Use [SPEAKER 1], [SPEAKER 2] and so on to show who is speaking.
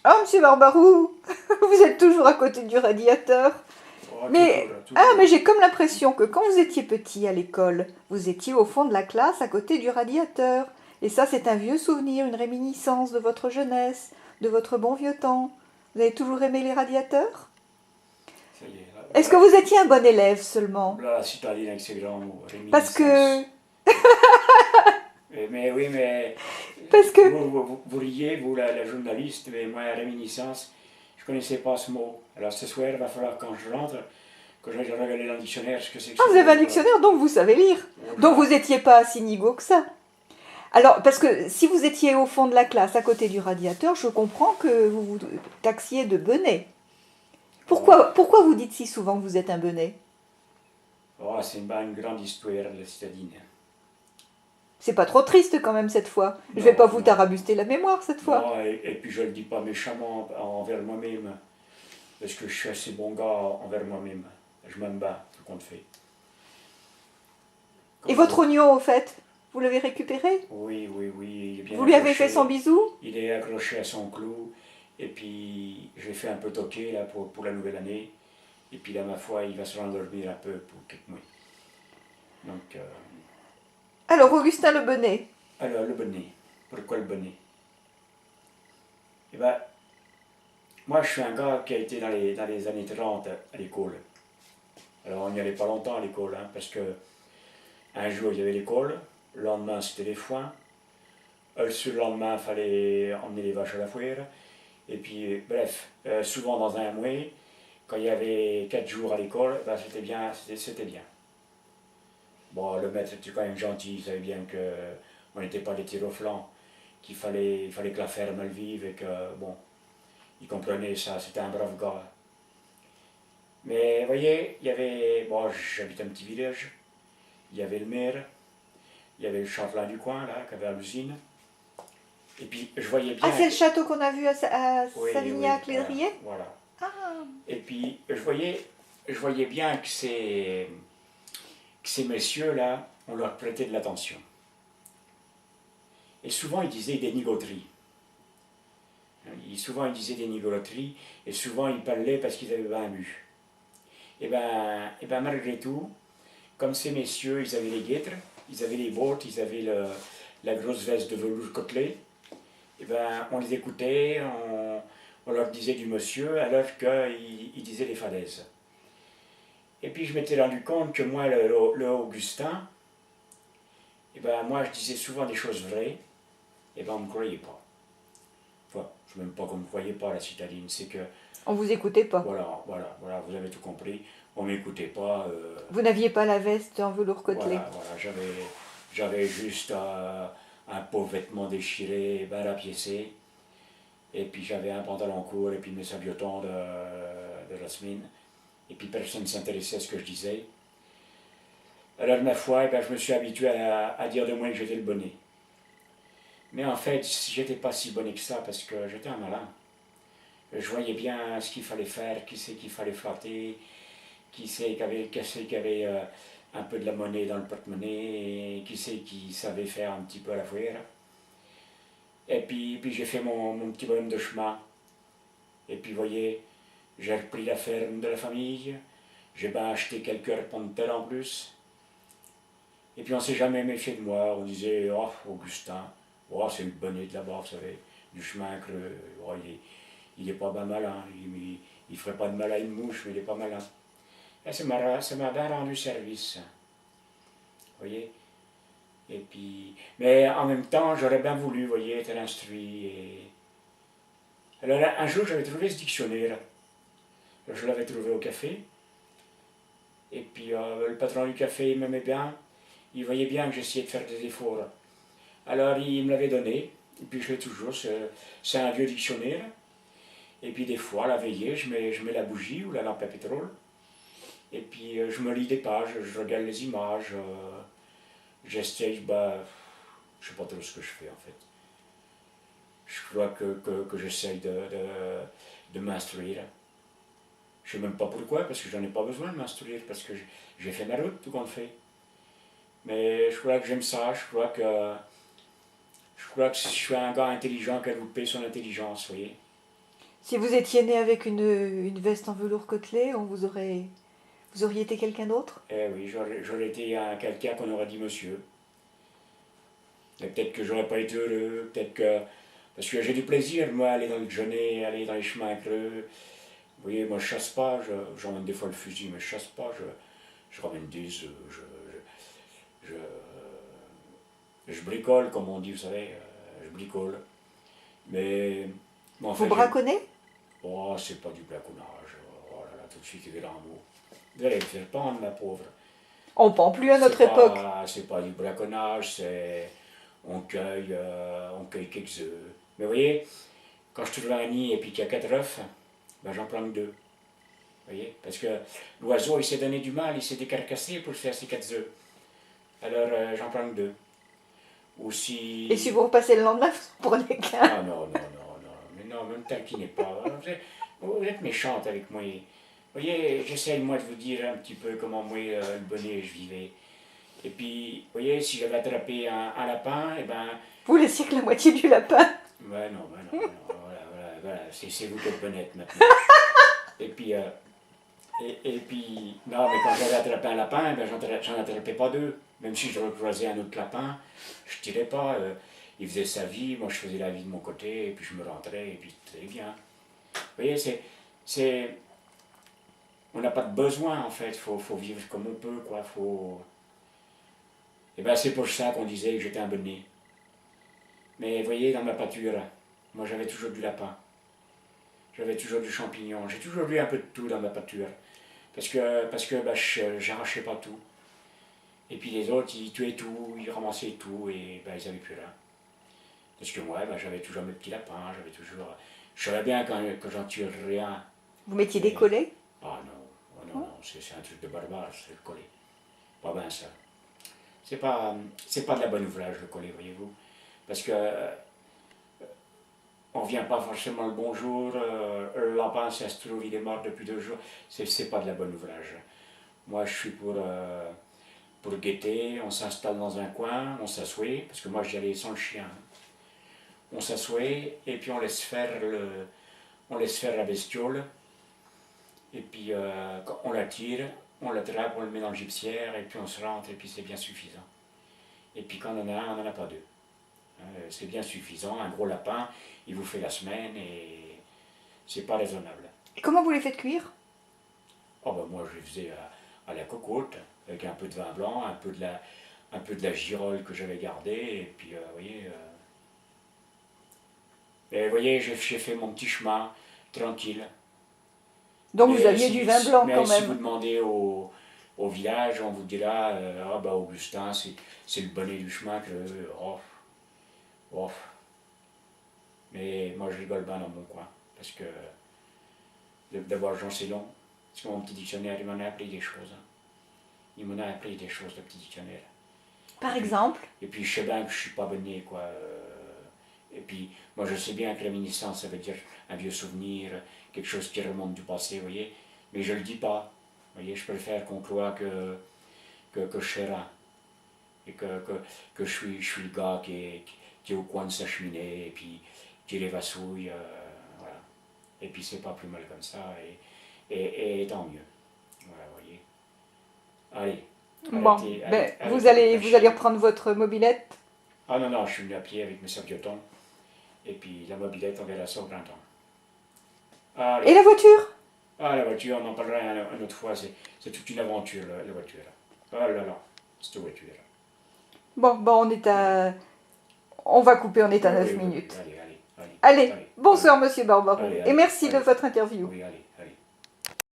[SPEAKER 1] Oh, monsieur Barbarou, vous êtes toujours à côté du radiateur.
[SPEAKER 2] Oh, toujours,
[SPEAKER 1] Mais, mais
[SPEAKER 2] toujours.
[SPEAKER 1] j'ai comme l'impression que quand vous étiez petit à l'école, vous étiez au fond de la classe à côté du radiateur. Et ça, c'est un vieux souvenir, une réminiscence de votre jeunesse, de votre bon vieux temps. Vous avez toujours aimé les radiateurs?
[SPEAKER 2] Ça y est,
[SPEAKER 1] Est-ce que vous étiez un bon élève seulement?
[SPEAKER 2] la citadine avec ses grands mots,
[SPEAKER 1] Parce que,
[SPEAKER 2] réminiscence. Mais oui, mais
[SPEAKER 1] parce que,
[SPEAKER 2] vous riez, vous, la journaliste, mais moi, réminiscence, je ne connaissais pas ce mot. Alors ce soir, il va falloir, quand je rentre, que j'aille regarder dans le dictionnaire ce que c'est que ce
[SPEAKER 1] vous avez un
[SPEAKER 2] mot.
[SPEAKER 1] dictionnaire, donc vous savez lire.
[SPEAKER 2] Oh
[SPEAKER 1] Donc vous
[SPEAKER 2] là,
[SPEAKER 1] n'étiez pas si nigo que ça. Alors, parce que si vous étiez au fond de la classe, à côté du radiateur, je comprends que vous vous taxiez de benet.
[SPEAKER 2] oh,
[SPEAKER 1] Pourquoi vous dites si souvent que vous êtes un benet?
[SPEAKER 2] oh, c'est une grande histoire, la citadine.
[SPEAKER 1] C'est pas trop triste quand même cette fois. Je vais pas
[SPEAKER 2] Non,
[SPEAKER 1] vous
[SPEAKER 2] non,
[SPEAKER 1] tarabuster la mémoire cette fois.
[SPEAKER 2] non, et puis je ne le dis pas méchamment envers moi-même, parce que je suis assez bon gars envers moi-même. Je m'aime bats, tout compte fait.
[SPEAKER 1] Et
[SPEAKER 2] Comment
[SPEAKER 1] votre
[SPEAKER 2] vous?
[SPEAKER 1] oignon, au fait, vous l'avez récupéré?
[SPEAKER 2] Oui, oui, oui, il est bien
[SPEAKER 1] Vous lui avez fait son
[SPEAKER 2] accroché.
[SPEAKER 1] bisou?
[SPEAKER 2] Il est accroché à son clou. Et puis, j'ai fait un peu toquer là, pour la nouvelle année. Et puis là, ma foi, il va se rendormir un peu pour quelques mois. Donc,
[SPEAKER 1] Alors, Augustin le benet.
[SPEAKER 2] alors, le bonnet. Pourquoi le bonnet? Eh ben, moi, je suis un gars qui a été dans les années 30 à l'école. Alors, on n'y allait pas longtemps à l'école, hein, parce que un jour, il y avait l'école. Le lendemain, c'était les foins. Le surlendemain, il fallait emmener les vaches à la foire. Et puis, bref, souvent dans un mois, quand il y avait 4 jours à l'école, ben, c'était bien, c'était bien. Bon, le maître était quand même gentil, il savait bien que on n'était pas des tirs au flanc, il fallait que la ferme elle vive et que, bon, il comprenait ça, c'était un brave gars. Mais vous voyez, il y avait, bon, j'habite un petit village, il y avait le maire, il y avait le châtelain du coin, là, qui avait à l'usine, et puis je voyais
[SPEAKER 1] Ah,
[SPEAKER 2] bien
[SPEAKER 1] c'est le
[SPEAKER 2] que,
[SPEAKER 1] château qu'on a vu à
[SPEAKER 2] oui, oui, voilà,
[SPEAKER 1] Savignac-les-Driers?
[SPEAKER 2] voilà.
[SPEAKER 1] Ah,
[SPEAKER 2] Et puis je voyais bien que ces messieurs-là, on leur prêtait de l'attention. Et souvent, ils disaient des nigoteries. Souvent, ils disaient des nigoteries, et souvent, ils parlaient parce qu'ils avaient bien bu. Et ben, malgré tout, comme ces messieurs, ils avaient les guêtres, ils avaient les bottes, ils avaient la grosse veste de velours côtelé, et ben, on les écoutait, on leur disait du monsieur, alors qu'ils disaient les falaises. Et puis, je m'étais rendu compte que moi, le Augustin, et ben, moi, je disais souvent des choses vraies, et ben, on ne me croyait pas. Enfin, je ne sais même pas qu'on ne me croyait pas, la citadine, c'est que,
[SPEAKER 1] on vous écoutait pas.
[SPEAKER 2] voilà, vous avez tout compris, on ne m'écoutait pas,
[SPEAKER 1] Vous n'aviez pas la veste en velours côtelé.
[SPEAKER 2] j'avais juste un pauvre vêtement déchiré, bien rapiécé, et puis j'avais un pantalon court, et puis mes sabiotons de la semaine, et puis personne ne s'intéressait à ce que je disais. Alors, ma foi, eh ben, je me suis habitué à dire de moi que j'étais le bonnet. Mais en fait, j'étais pas si bonnet que ça, parce que j'étais un malin. Je voyais bien ce qu'il fallait faire, qui c'est qu'il fallait flatter, qui c'est qui avait un peu de la monnaie dans le porte-monnaie, et qui c'est qui savait faire un petit peu à la foire. Et puis j'ai fait mon petit bonhomme de chemin. Et puis, vous voyez, j'ai repris la ferme de la famille, j'ai bien acheté quelques arpents de terre en plus. Et puis on s'est jamais méfié de moi, on disait, oh, Augustin, oh, c'est le bonnet de là-bas, vous savez, du chemin creux, oh, il est pas bien malin, il ferait pas de mal à une mouche, mais il est pas malin. Et ça m'a bien rendu service, vous voyez. Et puis, mais en même temps, j'aurais bien voulu, vous voyez, être instruit. Alors un jour, j'avais trouvé ce dictionnaire, je l'avais trouvé au café, et puis le patron du café, il m'aimait bien, il voyait bien que j'essayais de faire des efforts. Alors il me l'avait donné, et puis je l'ai toujours, c'est un vieux dictionnaire. Et puis des fois, la veillée, je mets la bougie ou la lampe à pétrole, et puis je me lis des pages, je regarde les images, j'essaye, bah, je sais pas trop ce que je fais en fait. Je crois que j'essaye de m'instruire. Je sais même pas pourquoi, parce que j'en ai pas besoin de m'instruire, parce que j'ai fait ma route, tout compte fait. Mais je crois que j'aime ça, je crois que je suis un gars intelligent qui a loupé son intelligence, vous voyez.
[SPEAKER 1] Si vous étiez né avec une veste en velours côtelé, vous auriez été quelqu'un d'autre?
[SPEAKER 2] Eh oui, j'aurais été quelqu'un qu'on aurait dit monsieur. Et peut-être que j'aurais pas été heureux, peut-être que... Parce que j'ai du plaisir, moi, aller dans le Genêt, aller dans les chemins creux. Vous voyez, moi je chasse pas, j'emmène des fois le fusil, mais je chasse pas, je ramène des œufs, je bricole, comme on dit, vous savez, je bricole. Mais
[SPEAKER 1] Vous braconnez?
[SPEAKER 2] Oh, c'est pas du braconnage, oh là là, tout de suite il est grand mot. Vous allez me faire pendre, ma pauvre.
[SPEAKER 1] On pend plus à notre époque.
[SPEAKER 2] C'est pas du braconnage, on cueille quelques œufs. Mais vous voyez, quand je trouve un nid et puis qu'il y a 4 œufs, ben j'en prends 2. Vous voyez, parce que l'oiseau il s'est donné du mal, il s'est décarcassé pour faire ses 4 œufs. Alors j'en prends 2. Ou si...
[SPEAKER 1] Et si vous repassez le lendemain, vous en prenez qu'un?
[SPEAKER 2] Ah non, mais non, même taquinez pas. Vous êtes méchante avec moi. Vous voyez, j'essaye moi de vous dire un petit peu comment moi, le bonnet, je vivais. Et puis, vous voyez, si j'avais attrapé un lapin, et ben...
[SPEAKER 1] Vous laissiez que la moitié du lapin?
[SPEAKER 2] Ouais, non, voilà, c'est vous qui êtes bonnette maintenant. Et puis, non, mais quand j'avais attrapé un lapin, ben, j'en attrapais pas 2. Même si je recroisais un autre lapin, je tirais pas. Il faisait sa vie, moi je faisais la vie de mon côté, et puis je me rentrais, et puis très bien. Vous voyez, on n'a pas de besoin en fait, faut vivre comme on peut, quoi. Et ben c'est pour ça qu'on disait que j'étais un bonnet. Mais vous voyez, dans ma pâture, moi j'avais toujours du lapin. J'avais toujours du champignon, j'ai toujours eu un peu de tout dans ma pâture. Parce que bah, j'arrachais pas tout. Et puis les autres, ils tuaient tout, ils ramassaient tout, et bah, ils n'avaient plus rien. Parce que moi, bah, j'avais toujours mes petits lapins, j'avais toujours... Je savais bien quand j'en tuais rien.
[SPEAKER 1] Vous mettiez des collets?
[SPEAKER 2] Ah non, non, c'est un truc de barbare, c'est le collet. Pas bien ça. C'est pas de la bonne ouvrage, le collet, voyez-vous. Parce que... on vient pas forcément le bonjour, le lapin, ça se trouve, il est mort depuis 2 jours. C'est pas de la bonne ouvrage. Moi, je suis pour guetter, on s'installe dans un coin, on s'assoit, parce que moi j'y allais sans le chien. On s'assoit et puis on laisse faire la bestiole. Et puis quand on la tire, on l'attrape, on le met dans le gypsière et puis on se rentre et puis c'est bien suffisant. Et puis quand on en a un, on n'en a pas 2. C'est bien suffisant, un gros lapin, il vous fait la semaine et c'est pas raisonnable.
[SPEAKER 1] Et comment vous les faites cuire?
[SPEAKER 2] Oh ben moi je les faisais à la cocotte, avec un peu de vin blanc, un peu de la girole que j'avais gardée, et puis vous voyez, j'ai fait mon petit chemin, tranquille.
[SPEAKER 1] Donc vous aviez du vin blanc quand
[SPEAKER 2] Si
[SPEAKER 1] même.
[SPEAKER 2] vous demandez au village, on vous dira, ah bah Augustin, c'est le bonnet du chemin que... Oh. Mais moi je rigole bien dans mon coin, parce que d'abord j'en sais long, parce que mon petit dictionnaire il m'en a appris des choses. Il m'en a appris des choses, le petit dictionnaire.
[SPEAKER 1] Par exemple?
[SPEAKER 2] Et puis je sais bien que je suis pas bonnet, quoi. Et puis moi je sais bien que réminiscence ça veut dire un vieux souvenir, quelque chose qui remonte du passé, vous voyez. Mais je le dis pas, vous voyez, je préfère qu'on croit que je sais rien. Et que je suis le gars qui est au coin de sa cheminée, et puis qui les vassouille, voilà. Et puis c'est pas plus mal comme ça, et tant mieux. Voilà, vous voyez. Allez.
[SPEAKER 1] Bon, vous allez reprendre votre mobilette?
[SPEAKER 2] Ah non, je suis venu à pied avec mes serviettons, et puis la mobilette, on verra ça au printemps. Allez.
[SPEAKER 1] Et la voiture?
[SPEAKER 2] Ah, la voiture, on en parlera une autre fois, c'est toute une aventure, la voiture. Ah là là, c'est une voiture.
[SPEAKER 1] Bon, on va couper, on est à 9 minutes.
[SPEAKER 2] Allez.
[SPEAKER 1] Bonsoir Monsieur Barbaroux,
[SPEAKER 2] Allez,
[SPEAKER 1] et merci de
[SPEAKER 2] allez.
[SPEAKER 1] votre interview.
[SPEAKER 2] Oui, allez.